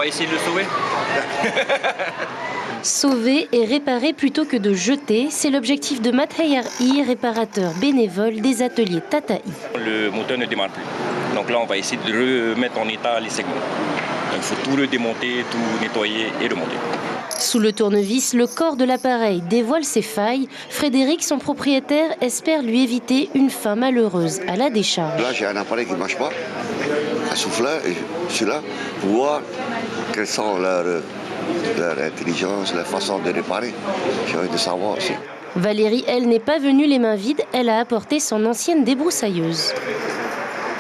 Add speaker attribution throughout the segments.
Speaker 1: va essayer de le sauver.
Speaker 2: Sauver et réparer plutôt que de jeter, c'est l'objectif de Matt Hayari, réparateur bénévole des ateliers Tataï.
Speaker 1: Le moteur ne démarre plus. Donc là, on va essayer de remettre en état les segments. Il faut tout le démonter, tout nettoyer et remonter.
Speaker 2: Sous le tournevis, le corps de l'appareil dévoile ses failles. Frédéric, son propriétaire, espère lui éviter une fin malheureuse à la décharge.
Speaker 3: Là, j'ai un appareil qui ne marche pas, un souffleur, et je suis là pour voir quelles sont leur intelligence, leur façon de réparer. J'ai envie de savoir aussi.
Speaker 2: Valérie, elle, n'est pas venue les mains vides. Elle a apporté son ancienne débroussailleuse.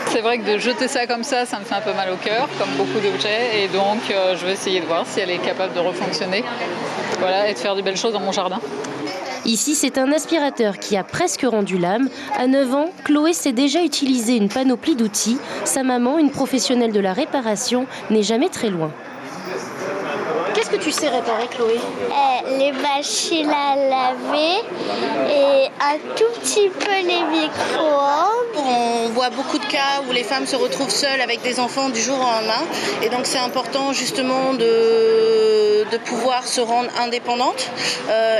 Speaker 4: C'est vrai que de jeter ça comme ça me fait un peu mal au cœur, comme beaucoup d'objets. Et donc, je vais essayer de voir si elle est capable de refonctionner. Voilà, et de faire de belles choses dans mon jardin.
Speaker 2: Ici, c'est un aspirateur qui a presque rendu l'âme. À 9 ans, Chloé sait déjà utiliser une panoplie d'outils. Sa maman, une professionnelle de la réparation, n'est jamais très loin. Qu'est-ce que tu sais réparer, Chloé ?
Speaker 5: Les machines à laver et un tout petit peu les micro-ondes.
Speaker 6: On voit beaucoup de cas où les femmes se retrouvent seules avec des enfants du jour au lendemain. Et donc c'est important justement de pouvoir se rendre indépendante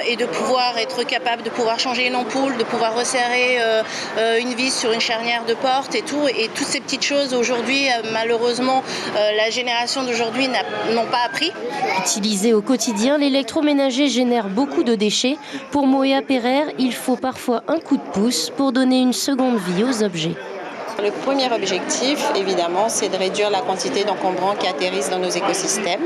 Speaker 6: et de pouvoir être capable de pouvoir changer une ampoule, de pouvoir resserrer une vis sur une charnière de porte et tout. Et toutes ces petites choses aujourd'hui, malheureusement, la génération d'aujourd'hui n'ont pas appris.
Speaker 2: Utilisé au quotidien, l'électroménager génère beaucoup de déchets. Pour Moya Pereire, il faut parfois un coup de pouce pour donner une seconde vie aux objets.
Speaker 7: Le premier objectif, évidemment, c'est de réduire la quantité d'encombrants qui atterrissent dans nos écosystèmes,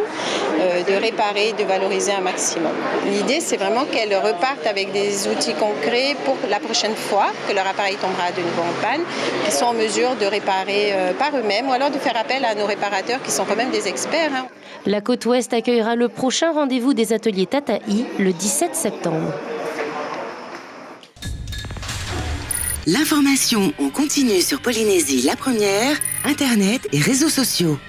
Speaker 7: de réparer, de valoriser un maximum. L'idée, c'est vraiment qu'elles repartent avec des outils concrets pour la prochaine fois que leur appareil tombera de nouveau en panne, qu'ils sont en mesure de réparer par eux-mêmes ou alors de faire appel à nos réparateurs qui sont quand même des experts.
Speaker 2: La Côte Ouest accueillera le prochain rendez-vous des ateliers Tataï le 17 septembre.
Speaker 8: L'information en continu sur Polynésie la première, Internet et réseaux sociaux.